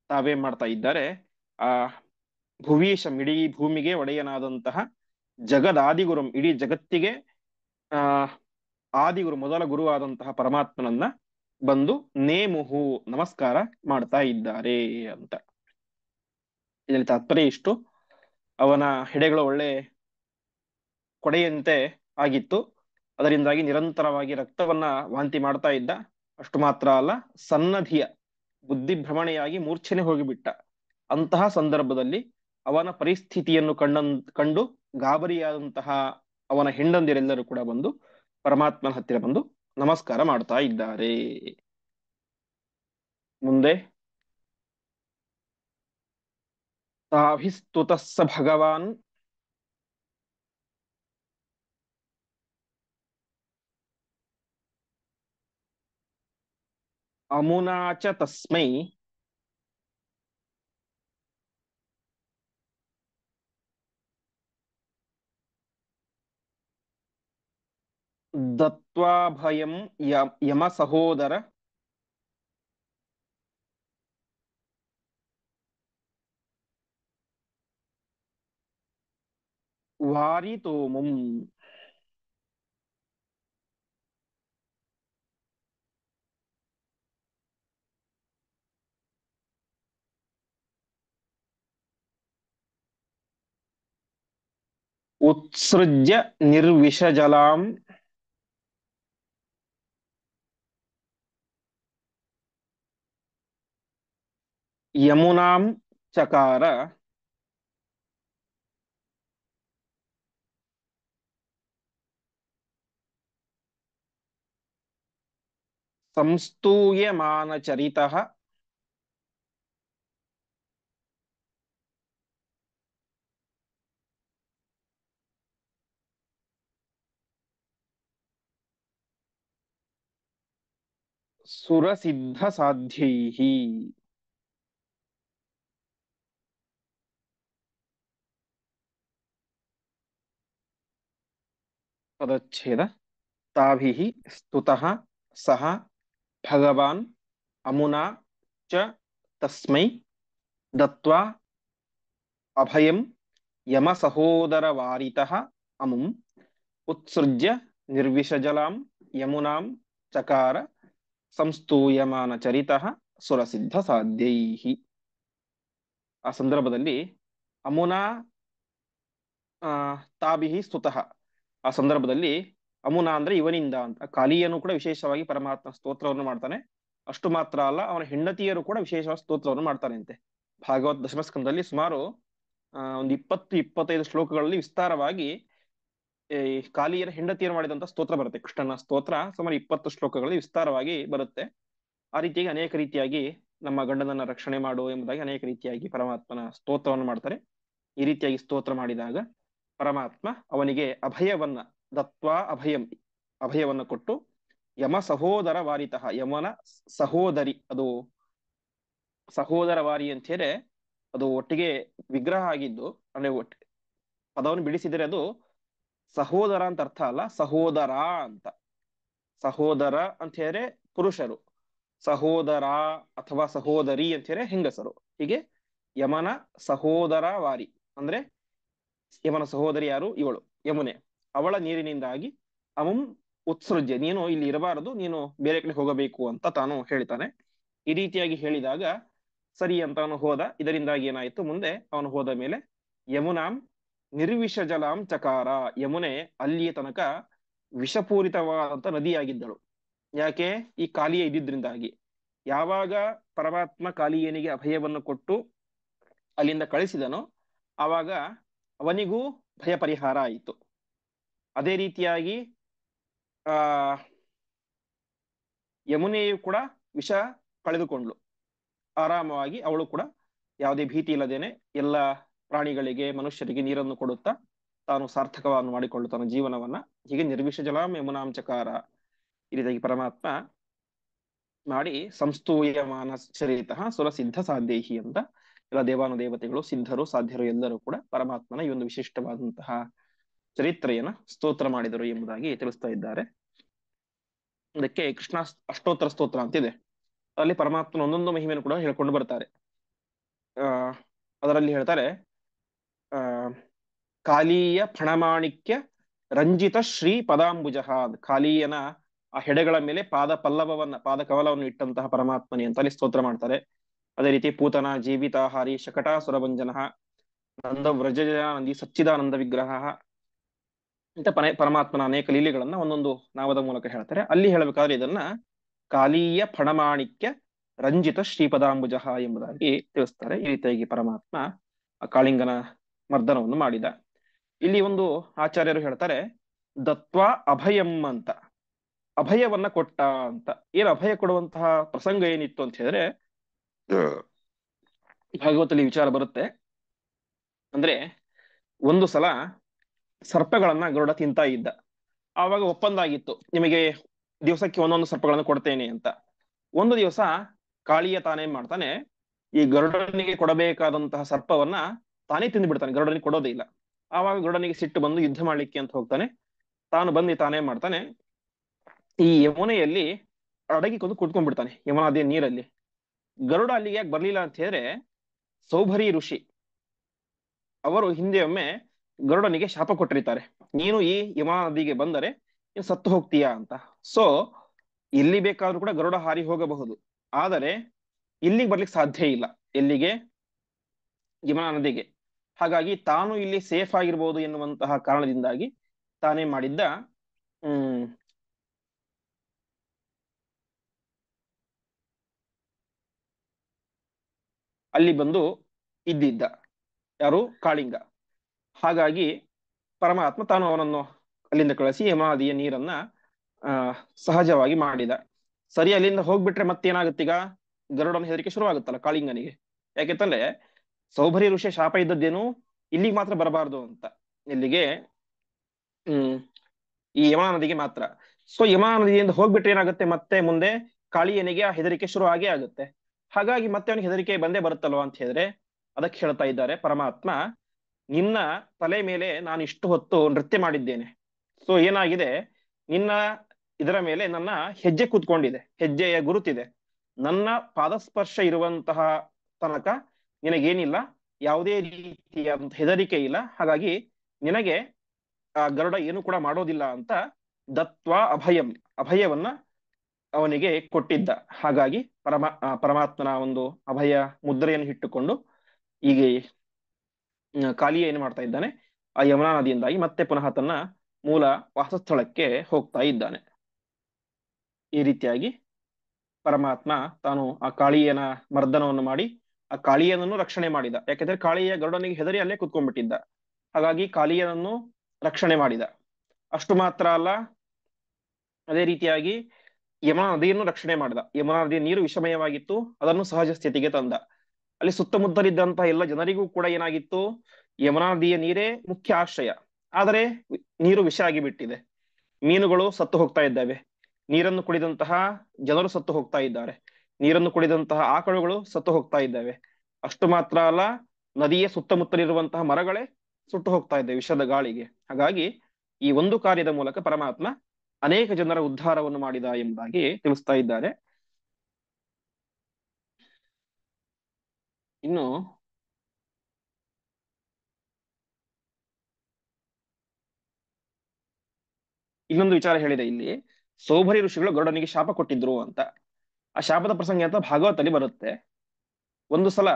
ತಾವೇನ್ ಮಾಡ್ತಾ ಇದ್ದಾರೆ, ಆ ಭುವೀಶಂ, ಇಡೀ ಭೂಮಿಗೆ ಒಡೆಯನಾದಂತಹ ಜಗದಾದಿಗುರುಂ, ಇಡೀ ಜಗತ್ತಿಗೆ ಆ ಆದಿಗುರು, ಮೊದಲ ಗುರುವಾದಂತಹ ಪರಮಾತ್ಮನನ್ನ ಬಂದು ನೇಮುಹು, ನಮಸ್ಕಾರ ಮಾಡ್ತಾ ಇದ್ದಾರೆ ಅಂತ. ಇದರಲ್ಲಿ ತಾತ್ಪರ್ಯ ಇಷ್ಟು: ಅವನ ಹೆಡೆಗಳು ಒಳ್ಳೆ ಕೊಡೆಯಂತೆ ಆಗಿತ್ತು. ಅದರಿಂದಾಗಿ ನಿರಂತರವಾಗಿ ರಕ್ತವನ್ನ ವಾಂತಿ ಮಾಡ್ತಾ ಇದ್ದ. ಅಷ್ಟು ಮಾತ್ರ ಅಲ್ಲ, ಸನ್ನಧಿಯ ಬುದ್ಧಿಭ್ರಮಣೆಯಾಗಿ ಮೂರ್ಛೆನೆ ಹೋಗಿಬಿಟ್ಟ. ಅಂತಹ ಸಂದರ್ಭದಲ್ಲಿ ಅವನ ಪರಿಸ್ಥಿತಿಯನ್ನು ಕಂಡು ಗಾಬರಿಯಾದಂತಹ ಅವನ ಹೆಂಡಂದಿರೆಲ್ಲರೂ ಕೂಡ ಬಂದು ಪರಮಾತ್ಮನ ಹತ್ತಿರ ಬಂದು ನಮಸ್ಕಾರ ಮಾಡ್ತಾ ಇದ್ದಾರೆ. ಮುಂದೆ ತಾಭಿಸ್ತುತಸ್ಸ ಭಗವಾನ್ ಅಮುನಾ ಚ ತಸ್ಮೈ ದತ್ವಾಭಯಂ ಯಮ ಸಹೋದರ ವಾರಿತೋಮುಂ. ಉತ್ಸೃಜ್ಯ ನಿರ್ವಿಷಜಲಾಂ ಯಮುನಾಂ ಚಕಾರ ಸಂಸ್ತೂಯಮಾನಚರಿತಃ ಸುರಸಿದ್ಧ ಸಾಧ್ಯೈಃ. ಪದಚ್ಛೇದ: ತಾಭಿಃ ಸ್ತುತಃ ಸಹ ಭಗವಾನ್ ಅಮುನಾ ಚ ತಸ್ಮೈ ದತ್ವಾ ಅಭಯಂ ಯಮ ಸಹೋದರವಾರಿತಃ ಅಮುಂ ಉತ್ಸೃಜ್ಯ ನಿರ್ವಿಷಜಲಾಂ ಯಮುನಾಂ ಚಕಾರ ಸಂಸ್ತೂಯಮಾನ ಚರಿತಃ ಸುರಸಿದ್ಧ ಸಾಧ್ಯೈಃ. ಆ ಸಂದರ್ಭದಲ್ಲಿ ಅಮುನಾ ತಾಭಿಹಿ ಸ್ತುತಃ, ಆ ಸಂದರ್ಭದಲ್ಲಿ ಅಮುನಾ ಅಂದ್ರೆ ಇವನಿಂದ ಅಂತ, ಕಾಲಿಯನು ಕೂಡ ವಿಶೇಷವಾಗಿ ಪರಮಾತ್ಮ ಸ್ತೋತ್ರವನ್ನು ಮಾಡ್ತಾನೆ. ಅಷ್ಟು ಮಾತ್ರ ಅಲ್ಲ, ಅವನ ಹೆಂಡತಿಯರು ಕೂಡ ವಿಶೇಷವಾದ ಸ್ತೋತ್ರವನ್ನು ಮಾಡ್ತಾನೆ ಅಂತೆ. ಭಾಗವತ್ ದಶಮಸ್ಕಂದದಲ್ಲಿ ಸುಮಾರು ಒಂದು 20-25 ಶ್ಲೋಕಗಳಲ್ಲಿ ವಿಸ್ತಾರವಾಗಿ ಈ ಕಾಲಿಯರ ಹೆಂಡತಿಯರು ಮಾಡಿದಂತ ಸ್ತೋತ್ರ ಬರುತ್ತೆ. ಕೃಷ್ಣನ ಸ್ತೋತ್ರ ಸುಮಾರು 20 ಶ್ಲೋಕಗಳಲ್ಲಿ ವಿಸ್ತಾರವಾಗಿ ಬರುತ್ತೆ. ಆ ರೀತಿಯಾಗಿ ಅನೇಕ ರೀತಿಯಾಗಿ ನಮ್ಮ ಗಂಡನನ್ನ ರಕ್ಷಣೆ ಮಾಡು ಎಂಬುದಾಗಿ ಅನೇಕ ರೀತಿಯಾಗಿ ಪರಮಾತ್ಮನ ಸ್ತೋತ್ರವನ್ನು ಮಾಡ್ತಾರೆ. ಈ ರೀತಿಯಾಗಿ ಸ್ತೋತ್ರ ಮಾಡಿದಾಗ ಪರಮಾತ್ಮ ಅವನಿಗೆ ಅಭಯವನ್ನ ದತ್ವಾ ಅಭಯಂ, ಅಭಯವನ್ನ ಕೊಟ್ಟು ಯಮ ಸಹೋದರ ವಾರಿತಃ, ಯಮನ ಸಹೋದರಿ, ಅದು ಸಹೋದರ ವಾರಿ ಅಂತ ಹೇಳಿ ಅದು ಒಟ್ಟಿಗೆ ವಿಗ್ರಹ ಆಗಿದ್ದು, ಅಂದ್ರೆ ಪದವನ್ನು ಬಿಡಿಸಿದರೆ ಅದು ಸಹೋದರ ಅಂತ ಅರ್ಥ ಅಲ್ಲ, ಸಹೋದರ ಅಂತ. ಸಹೋದರ ಅಂತ ಹೇಳಿ ಪುರುಷರು, ಸಹೋದರ ಅಥವಾ ಸಹೋದರಿ ಅಂತ ಹೇಳಿ ಹೆಂಗಸರು. ಹೀಗೆ ಯಮನ ಸಹೋದರ ವಾರಿ ಅಂದ್ರೆ ಯಮನ ಸಹೋದರಿ ಯಾರು? ಇವಳು ಯಮುನೆ. ಅವಳ ನೀರಿನಿಂದಾಗಿ ಅಮುಂ ಉತ್ಸೃಜ್ಯ, ನೀನು ಇಲ್ಲಿ ಇರಬಾರದು, ನೀನು ಬೇರೆ ಕಡೆ ಹೋಗಬೇಕು ಅಂತ ತಾನು ಹೇಳ್ತಾನೆ. ಈ ರೀತಿಯಾಗಿ ಹೇಳಿದಾಗ ಸರಿ ಅಂತ ಅವನು ಹೋದ. ಇದರಿಂದಾಗಿ ಏನಾಯ್ತು, ಮುಂದೆ ಅವನು ಹೋದ ಮೇಲೆ ಯಮುನಾಂ ನಿರ್ವಿಷ ಜಲಾಂ ಚಕಾರ, ಯಮುನೆ ಅಲ್ಲಿಯ ತನಕ ವಿಷಪೂರಿತವಾದಂತ ನದಿಯಾಗಿದ್ದಳು. ಯಾಕೆ? ಈ ಕಾಲಿಯ ಇದ್ದಿದ್ರಿಂದಾಗಿ. ಯಾವಾಗ ಪರಮಾತ್ಮ ಕಾಲಿಯನಿಗೆ ಅಭಯವನ್ನು ಕೊಟ್ಟು ಅಲ್ಲಿಂದ ಕಳಿಸಿದನೋ ಆವಾಗ ಅವನಿಗೂ ಭಯ ಪರಿಹಾರ ಆಯಿತು. ಅದೇ ರೀತಿಯಾಗಿ ಆ ಯಮುನೆಯು ಕೂಡ ವಿಷ ಕಳೆದುಕೊಂಡ್ಲು, ಆರಾಮವಾಗಿ ಅವಳು ಕೂಡ ಯಾವುದೇ ಭೀತಿ ಇಲ್ಲದೇನೆ ಎಲ್ಲ ಪ್ರಾಣಿಗಳಿಗೆ ಮನುಷ್ಯರಿಗೆ ನೀರನ್ನು ಕೊಡುತ್ತಾ ತಾನು ಸಾರ್ಥಕವನ್ನು ಮಾಡಿಕೊಳ್ಳುತ್ತಾನೆ ಜೀವನವನ್ನ. ಹೀಗೆ ನಿರ್ವಿಷ ಜಲಾಂ ಯಮುನಾಂಚಕಾರ ಈ ರೀತಿಯಾಗಿ ಪರಮಾತ್ಮ ಮಾಡಿ ಸಂಸ್ತೂಯಮಾನ ಚರಿತಃ ಸುರ ಸಿದ್ಧ ಸಾಧ್ಯಹಿ ಅಂತ ಎಲ್ಲ ದೇವಾನುದೇವತೆಗಳು ಸಿದ್ಧರು ಸಾಧ್ಯರು ಎಲ್ಲರೂ ಕೂಡ ಪರಮಾತ್ಮನ ಈ ಒಂದು ವಿಶಿಷ್ಟವಾದಂತಹ ಚರಿತ್ರೆಯನ್ನ ಸ್ತೋತ್ರ ಮಾಡಿದರು ಎಂಬುದಾಗಿ ತಿಳಿಸ್ತಾ ಇದ್ದಾರೆ. ಅದಕ್ಕೆ ಕೃಷ್ಣ ಅಷ್ಟೋತ್ತರ ಸ್ತೋತ್ರ ಅಂತಿದೆ. ಅಲ್ಲಿ ಪರಮಾತ್ಮನ ಒಂದೊಂದು ಮಹಿಮೆಯನ್ನು ಕೂಡ ಹೇಳ್ಕೊಂಡು ಬರ್ತಾರೆ. ಅದರಲ್ಲಿ ಹೇಳ್ತಾರೆ ಕಾಲೀಯ ಫಣಮಾಣಿಕ್ಯ ರಂಜಿತ ಶ್ರೀ ಪದಾಂಬುಜ. ಕಾಲೀಯನ ಆ ಹೆಡೆಗಳ ಮೇಲೆ ಪಾದ ಕವಲವನ್ನು ಇಟ್ಟಂತಹ ಪರಮಾತ್ಮನಿ ಅಂತ ಅಲ್ಲಿ ಸ್ತೋತ್ರ ಮಾಡ್ತಾರೆ. ಅದೇ ರೀತಿ ಪೂತನ ಜೀವಿತಾಹಾರಿ ಶಕಟಾಸುರಭಂಜನ ನಂದ ವ್ರಜಾನಂದಿ ಸಚ್ಚಿದಾನಂದ ವಿಗ್ರಹ ಅಂತ ಪರಮಾತ್ಮನ ಅನೇಕ ಲೀಲೆಗಳನ್ನ ಒಂದೊಂದು ನಾಮದ ಮೂಲಕ ಹೇಳ್ತಾರೆ. ಅಲ್ಲಿ ಹೇಳಬೇಕಾದ್ರೆ ಇದನ್ನ ಕಾಲೀಯ ಫಣಮಾಣಿಕ್ಯ ರಂಜಿತ ಶ್ರೀಪದಾಂಬುಜ ಎಂಬುದಾಗಿ ತಿಳಿಸ್ತಾರೆ. ಈ ರೀತಿಯಾಗಿ ಪರಮಾತ್ಮ ಆ ಕಾಳಿಂಗನ ಮರ್ದನವನ್ನು ಮಾಡಿದ. ಇಲ್ಲಿ ಒಂದು ಆಚಾರ್ಯರು ಹೇಳ್ತಾರೆ ದತ್ವಾ ಅಭಯಂ ಅಂತ, ಅಭಯವನ್ನ ಕೊಟ್ಟ ಅಂತ. ಏನು ಅಭಯ ಕೊಡುವಂತಹ ಪ್ರಸಂಗ ಏನಿತ್ತು ಅಂತ ಹೇಳಿದ್ರೆ ಭಾಗವತಲ್ಲಿ ವಿಚಾರ ಬರುತ್ತೆ. ಅಂದ್ರೆ ಒಂದು ಸಲ ಸರ್ಪಗಳನ್ನ ಗರುಡ ತಿಂತಾ ಇದ್ದ. ಆವಾಗ ಒಪ್ಪಂದ ಆಗಿತ್ತು, ನಿಮಗೆ ದಿವಸಕ್ಕೆ ಒಂದೊಂದು ಸರ್ಪಗಳನ್ನು ಕೊಡ್ತೇನೆ ಅಂತ. ಒಂದು ದಿವಸ ಕಾಳಿಯ ತಾನೇನ್ ಮಾಡ್ತಾನೆ, ಈ ಗರುಡನಿಗೆ ಕೊಡಬೇಕಾದಂತಹ ಸರ್ಪವನ್ನ ತಾನೇ ತಿಂದು ಬಿಡ್ತಾನೆ, ಗರುಡನಿಗೆ ಕೊಡೋದೇ ಇಲ್ಲ. ಆವಾಗ ಗರುಡನಿಗೆ ಸಿಟ್ಟು ಬಂದು ಯುದ್ಧ ಮಾಡ್ಲಿಕ್ಕೆ ಅಂತ ಹೋಗ್ತಾನೆ. ತಾನು ಬಂದು ತಾನೇ ಮಾಡ್ತಾನೆ, ಈ ಯಮುನೆಯಲ್ಲಿ ಅಡಗಿಕೊಂಡು ಕುತ್ಕೊಂಡ್ಬಿಡ್ತಾನೆ, ಯಮುನಾದಿಯ ನೀರಲ್ಲಿ. ಗರುಡ ಅಲ್ಲಿಗೆ ಯಾಕೆ ಬರ್ಲಿಲ್ಲ ಅಂತ ಹೇಳಿದ್ರೆ ಸೌಭರಿ ಋಷಿ ಅವರು ಹಿಂದೆ ಒಮ್ಮೆ ಗರುಡನಿಗೆ ಶಾಪ ಕೊಟ್ಟಿರ್ತಾರೆ, ನೀನು ಈ ಯಮುನಾ ನದಿಗೆ ಬಂದರೆ ನೀನು ಸತ್ತು ಹೋಗ್ತೀಯಾ ಅಂತ. ಸೊ ಎಲ್ಲಿ ಬೇಕಾದ್ರೂ ಕೂಡ ಗರುಡ ಹಾರಿ ಹೋಗಬಹುದು, ಆದರೆ ಇಲ್ಲಿಗೆ ಬರ್ಲಿಕ್ಕೆ ಸಾಧ್ಯ ಇಲ್ಲ, ಎಲ್ಲಿಗೆ? ಯಮುನಾ ನದಿಗೆ. ಹಾಗಾಗಿ ತಾನು ಇಲ್ಲಿ ಸೇಫ್ ಆಗಿರ್ಬೋದು ಎನ್ನುವಂತಹ ಕಾರಣದಿಂದಾಗಿ ತಾನೇ ಮಾಡಿದ್ದ ಅಲ್ಲಿ ಬಂದು ಇದ್ದಿದ್ದ ಯಾರು? ಕಾಳಿಂಗ. ಹಾಗಾಗಿ ಪರಮಾತ್ಮ ತಾನು ಅವನನ್ನು ಅಲ್ಲಿಂದ ಕಳಿಸಿ ಯಮುನಾದಿಯ ನೀರನ್ನ ಸಹಜವಾಗಿ ಮಾಡಿದ. ಸರಿ, ಅಲ್ಲಿಂದ ಹೋಗ್ಬಿಟ್ರೆ ಮತ್ತೇನಾಗುತ್ತೀಗ? ಗರುಡನ ಹೆದರಿಕೆ ಶುರುವಾಗುತ್ತಲ್ಲ ಕಾಳಿಂಗನಿಗೆ. ಯಾಕೆಂತಂದ್ರೆ ಸೌಭರಿ ಋಷಿ ಶಾಪ ಇದ್ದದ್ದೇನು ಇಲ್ಲಿಗೆ ಮಾತ್ರ ಬರಬಾರ್ದು ಅಂತ, ಇಲ್ಲಿಗೆ ಈ ಯಮುನಾ ನದಿಗೆ ಮಾತ್ರ. ಸೊ ಯಮುನಾ ನದಿಯಿಂದ ಹೋಗ್ಬಿಟ್ರೆ ಏನಾಗುತ್ತೆ, ಮತ್ತೆ ಮುಂದೆ ಕಾಳಿಯನಿಗೆ ಆ ಹೆದರಿಕೆ ಶುರು ಆಗೇ ಆಗುತ್ತೆ. ಹಾಗಾಗಿ ಮತ್ತೆ ಅವನಿಗೆ ಹೆದರಿಕೆ ಬಂದೇ ಬರುತ್ತಲ್ವ ಅಂತ ಹೇಳಿದ್ರೆ ಅದಕ್ಕೆ ಹೇಳ್ತಾ ಇದ್ದಾರೆ ಪರಮಾತ್ಮ, ನಿನ್ನ ತಲೆ ಮೇಲೆ ನಾನು ಇಷ್ಟು ಹೊತ್ತು ನೃತ್ಯ ಮಾಡಿದ್ದೇನೆ. ಸೊ ಏನಾಗಿದೆ, ನಿನ್ನ ಇದರ ಮೇಲೆ ನನ್ನ ಹೆಜ್ಜೆ ಕೂತ್ಕೊಂಡಿದೆ, ಹೆಜ್ಜೆಯ ಗುರುತಿದೆ. ನನ್ನ ಪಾದಸ್ಪರ್ಶ ಇರುವಂತಹ ತನಕ ನಿನಗೇನಿಲ್ಲ, ಯಾವುದೇ ರೀತಿಯಾದಂತ ಹೆದರಿಕೆ ಇಲ್ಲ. ಹಾಗಾಗಿ ನಿನಗೆ ಆ ಗರುಡ ಏನು ಕೂಡ ಮಾಡೋದಿಲ್ಲ ಅಂತ ದತ್ವಾ ಅಭಯಂ, ಅಭಯವನ್ನ ಅವನಿಗೆ ಕೊಟ್ಟಿದ್ದ. ಹಾಗಾಗಿ ಪರಮಾತ್ಮನ ಒಂದು ಅಭಯ ಮುದ್ರೆಯನ್ನು ಇಟ್ಟುಕೊಂಡು ಈಗ ಕಾಲಿಯ ಏನು ಮಾಡ್ತಾ ಇದ್ದಾನೆ, ಆ ಯಮುನಾ ನದಿಯಿಂದಾಗಿ ಮತ್ತೆ ಪುನಃ ತನ್ನ ಮೂಲ ವಾಸಸ್ಥಳಕ್ಕೆ ಹೋಗ್ತಾ ಇದ್ದಾನೆ. ಈ ರೀತಿಯಾಗಿ ಪರಮಾತ್ಮ ತಾನು ಆ ಕಾಳಿಯನ ಮರ್ದನವನ್ನು ಮಾಡಿ ಆ ಕಾಳಿಯನನ್ನು ರಕ್ಷಣೆ ಮಾಡಿದ. ಯಾಕೆಂದ್ರೆ ಕಾಳಿಯ ಗರುಡನಿಗೆ ಹೆದರಿ ಅಲ್ಲೇ ಕುತ್ಕೊಂಡ್ಬಿಟ್ಟಿದ್ದ. ಹಾಗಾಗಿ ಕಾಳಿಯನನ್ನು ರಕ್ಷಣೆ ಮಾಡಿದ. ಅಷ್ಟು ಮಾತ್ರ ಅಲ್ಲ, ಅದೇ ರೀತಿಯಾಗಿ ಯಮುನಾ ನದಿಯನ್ನು ರಕ್ಷಣೆ ಮಾಡಿದ. ಯಮುನಾ ನದಿಯ ನೀರು ವಿಷಮಯವಾಗಿತ್ತು, ಅದನ್ನು ಸಹಜ ಸ್ಥಿತಿಗೆ ತಂದ. ಅಲ್ಲಿ ಸುತ್ತಮುತ್ತಲಿದ್ದಂತಹ ಎಲ್ಲ ಜನರಿಗೂ ಕೂಡ ಏನಾಗಿತ್ತು, ಯಮುನಾ ನದಿಯ ನೀರೇ ಮುಖ್ಯ ಆಶ್ರಯ. ಆದರೆ ನೀರು ವಿಷ ಆಗಿಬಿಟ್ಟಿದೆ, ಮೀನುಗಳು ಸತ್ತು ಹೋಗ್ತಾ ಇದ್ದಾವೆ, ನೀರನ್ನು ಕುಡಿದಂತಹ ಜನರು ಸತ್ತು ಹೋಗ್ತಾ ಇದ್ದಾರೆ, ನೀರನ್ನು ಕುಡಿದಂತಹ ಆಕಳುಗಳು ಸತ್ತು ಹೋಗ್ತಾ ಇದ್ದಾವೆ. ಅಷ್ಟು ಮಾತ್ರ ಅಲ್ಲ, ನದಿಯ ಸುತ್ತಮುತ್ತಲಿರುವಂತಹ ಮರಗಳೇ ಸುಟ್ಟು ಹೋಗ್ತಾ ಇದ್ದಾವೆ ವಿಷದ ಗಾಳಿಗೆ. ಹಾಗಾಗಿ ಈ ಒಂದು ಕಾರ್ಯದ ಮೂಲಕ ಪರಮಾತ್ಮ ಅನೇಕ ಜನರ ಉದ್ಧಾರವನ್ನು ಮಾಡಿದ ಎಂಬುದಾಗಿ ತಿಳಿಸ್ತಾ ಇದ್ದಾರೆ. ಇನ್ನು ಇನ್ನೊಂದು ವಿಚಾರ ಹೇಳಿದೆ ಇಲ್ಲಿ, ಸೌಭರಿ ಋಷಿಗಳು ಗರುಡನಿಗೆ ಶಾಪ ಕೊಟ್ಟಿದ್ರು ಅಂತ. ಆ ಶಾಪದ ಪ್ರಸಂಗ ಅಂತ ಭಾಗವತಲ್ಲಿ ಬರುತ್ತೆ. ಒಂದು ಸಲ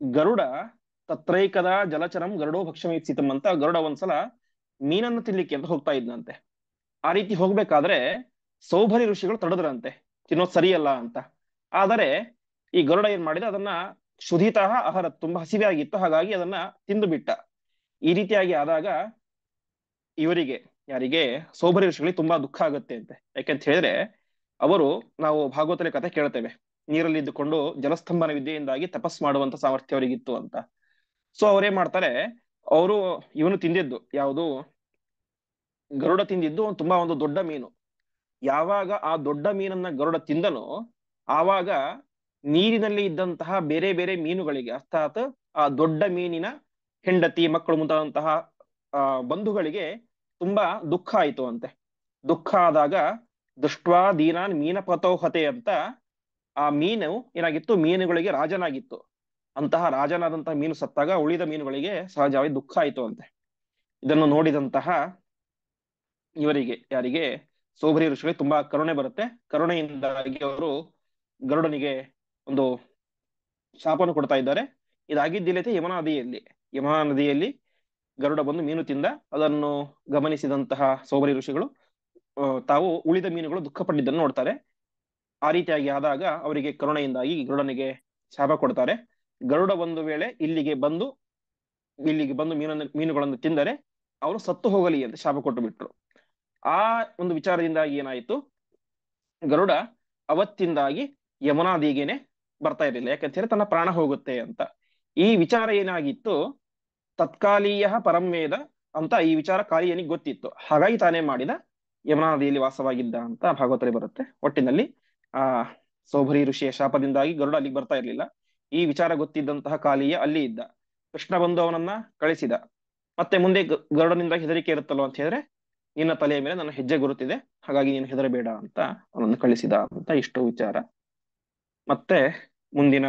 ಗರುಡ ತತ್ರೈಕದ ಜಲಚರಂ ಗರುಡೋ ಭಕ್ಷಮೀಪ್ಸಿತಂ ಅಂತ ಗರುಡ ಒಂದ್ಸಲ ಮೀನನ್ನು ತಿನ್ಲಿಕ್ಕೆ ಅಂತ ಹೋಗ್ತಾ ಇದ್ನಂತೆ. ಆ ರೀತಿ ಹೋಗ್ಬೇಕಾದ್ರೆ ಸೌಭರಿ ಋಷಿಗಳು ತಡೆದ್ರಂತೆ, ತಿನ್ನೋದು ಸರಿಯಲ್ಲ ಅಂತ. ಆದರೆ ಈ ಗರುಡ ಏನ್ ಮಾಡಿದ, ಅದನ್ನ ಕ್ಷುಧಿತಃ ಆಹಾರ, ತುಂಬಾ ಹಸಿವೆ ಆಗಿತ್ತು, ಹಾಗಾಗಿ ಅದನ್ನ ತಿಂದು ಬಿಟ್ಟ. ಈ ರೀತಿಯಾಗಿ ಆದಾಗ ಇವರಿಗೆ, ಯಾರಿಗೆ? ಸೌಭರಿ ಋಷಿಗಳಿಗೆ ತುಂಬಾ ದುಃಖ ಆಗುತ್ತೆ ಅಂತೆ. ಯಾಕೆಂತ ಹೇಳಿದ್ರೆ ಅವರು, ನಾವು ಭಾಗವತದಲ್ಲಿ ಕಥೆ ಕೇಳ್ತೇವೆ, ನೀರಲ್ಲಿ ಇದ್ದುಕೊಂಡು ಜಲಸ್ತಂಭನ ವಿದ್ಯೆಯಿಂದಾಗಿ ತಪಸ್ ಮಾಡುವಂತ ಸಾಮರ್ಥ್ಯ ಅವರಿಗಿತ್ತು ಅಂತ. ಸೊ ಅವ್ರೇನ್ ಮಾಡ್ತಾರೆ, ಅವರು ಇವನು ತಿಂದಿದ್ದು ಯಾವುದು, ಗರುಡ ತಿಂದಿದ್ದು ತುಂಬಾ ಒಂದು ದೊಡ್ಡ ಮೀನು. ಯಾವಾಗ ಆ ದೊಡ್ಡ ಮೀನನ್ನ ಗರುಡ ತಿಂದನೋ ಆವಾಗ ನೀರಿನಲ್ಲಿ ಇದ್ದಂತಹ ಬೇರೆ ಬೇರೆ ಮೀನುಗಳಿಗೆ, ಅರ್ಥಾತ್ ಆ ದೊಡ್ಡ ಮೀನಿನ ಹೆಂಡತಿ ಮಕ್ಕಳು ಮುಂತಾದಂತಹ ಬಂಧುಗಳಿಗೆ ತುಂಬಾ ದುಃಖ ಆಯಿತು ಅಂತೆ. ದುಃಖ ಆದಾಗ ದೃಷ್ಟ್ವಾ ದೀನಾನ್ ಮೀನಪತೋಹತೆ ಅಂತ, ಆ ಮೀನು ಏನಾಗಿತ್ತು, ಮೀನುಗಳಿಗೆ ರಾಜನಾಗಿತ್ತು. ಅಂತಹ ರಾಜನಾದಂತಹ ಮೀನು ಸತ್ತಾಗ ಉಳಿದ ಮೀನುಗಳಿಗೆ ಸಹಜವಾಗಿ ದುಃಖ ಆಯಿತು ಅಂತೆ. ಇದನ್ನು ನೋಡಿದಂತಹ ಇವರಿಗೆ, ಯಾರಿಗೆ, ಸೋಬರಿ ಋಷಿಗಳಿಗೆ ತುಂಬಾ ಕರುಣೆ ಬರುತ್ತೆ. ಕರುಣೆಯಿಂದಾಗಿ ಅವರು ಗರುಡನಿಗೆ ಒಂದು ಶಾಪವನ್ನು ಕೊಡ್ತಾ ಇದ್ದಾರೆ. ಇದಾಗಿದ್ದಿಲ್ಲತೆ ಯಮುನಾ ನದಿಯಲ್ಲಿ. ಯಮುನಾ ನದಿಯಲ್ಲಿ ಗರುಡ ಬಂದು ಮೀನು ತಿಂದ. ಅದನ್ನು ಗಮನಿಸಿದಂತಹ ಸೋಬರಿ ಋಷಿಗಳು ತಾವು ಉಳಿದ ಮೀನುಗಳು ದುಃಖ ಪಟ್ಟಿದ್ದನ್ನು ನೋಡ್ತಾರೆ. ಆ ರೀತಿಯಾಗಿ ಆದಾಗ ಅವರಿಗೆ ಕರುಣೆಯಿಂದಾಗಿ ಗರುಡನಿಗೆ ಶಾಪ ಕೊಡ್ತಾರೆ. ಗರುಡ ಒಂದು ವೇಳೆ ಇಲ್ಲಿಗೆ ಬಂದು ಮೀನುಗಳನ್ನು ತಿಂದರೆ ಅವರು ಸತ್ತು ಹೋಗಲಿ ಅಂತ ಶಾಪ ಕೊಟ್ಟು ಬಿಟ್ರು. ಆ ಒಂದು ವಿಚಾರದಿಂದಾಗಿ ಏನಾಯಿತು, ಗರುಡ ಅವತ್ತಿಂದಾಗಿ ಯಮುನಾ ನದಿಗೇನೆ ಬರ್ತಾ ಇರಲಿಲ್ಲ. ಯಾಕಂತ ಹೇಳಿ ತನ್ನ ಪ್ರಾಣ ಹೋಗುತ್ತೆ ಅಂತ. ಈ ವಿಚಾರ ಏನಾಗಿತ್ತು, ತತ್ಕಾಲೀಯ ಪರಂವೇದ ಅಂತ ಈ ವಿಚಾರ ಕಾಳಿಯನಿಗೆ ಗೊತ್ತಿತ್ತು. ಹಾಗಾಗಿ ತಾನೇ ಮಾಡಿದ ಯಮುನಾ ನದಿಯಲ್ಲಿ ವಾಸವಾಗಿದ್ದ ಅಂತ ಭಾಗವತದಲ್ಲಿ ಬರುತ್ತೆ. ಒಟ್ಟಿನಲ್ಲಿ ಆ ಸೋಭರಿ ಋಷಿಯ ಶಾಪದಿಂದಾಗಿ ಗರುಡ ಅಲ್ಲಿಗೆ ಬರ್ತಾ ಇರ್ಲಿಲ್ಲ. ಈ ವಿಚಾರ ಗೊತ್ತಿದ್ದಂತಹ ಕಾಳಿಯ ಅಲ್ಲಿ ಇದ್ದ. ಕೃಷ್ಣ ಬಂದು ಅವನನ್ನ ಕಳಿಸಿದ. ಮತ್ತೆ ಮುಂದೆ ಗರುಡನಿಂದ ಹೆದರಿಕೆ ಇರುತ್ತಲ್ವ ಅಂತ ಹೇಳಿದ್ರೆ, ನಿನ್ನ ತಲೆಯ ಮೇಲೆ ನನ್ನ ಹೆಜ್ಜೆ ಗುರುತಿದೆ, ಹಾಗಾಗಿ ನೀನು ಹೆದರಬೇಡ ಅಂತ ಅವನನ್ನು ಕಳಿಸಿದ ಅಂತ ಇಷ್ಟು ವಿಚಾರ. ಮತ್ತೆ ಮುಂದಿನ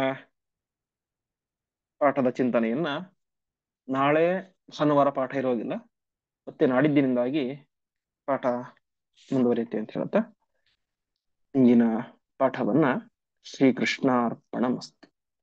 ಪಾಠದ ಚಿಂತನೆಯನ್ನ ನಾಳೆ ಭಾನುವಾರ ಪಾಠ ಇರೋದಿಲ್ಲ, ಮತ್ತೆ ನಾಡಿದ್ದಿನಿಂದಾಗಿ ಪಾಠ ಮುಂದುವರಿಯುತ್ತೆ ಅಂತ ಹೇಳ್ತಾ ಇಂದಿನ ಪಾಠವನ್ನ ಶ್ರೀಕೃಷ್ಣಾರ್ಪಣಮಸ್ತು.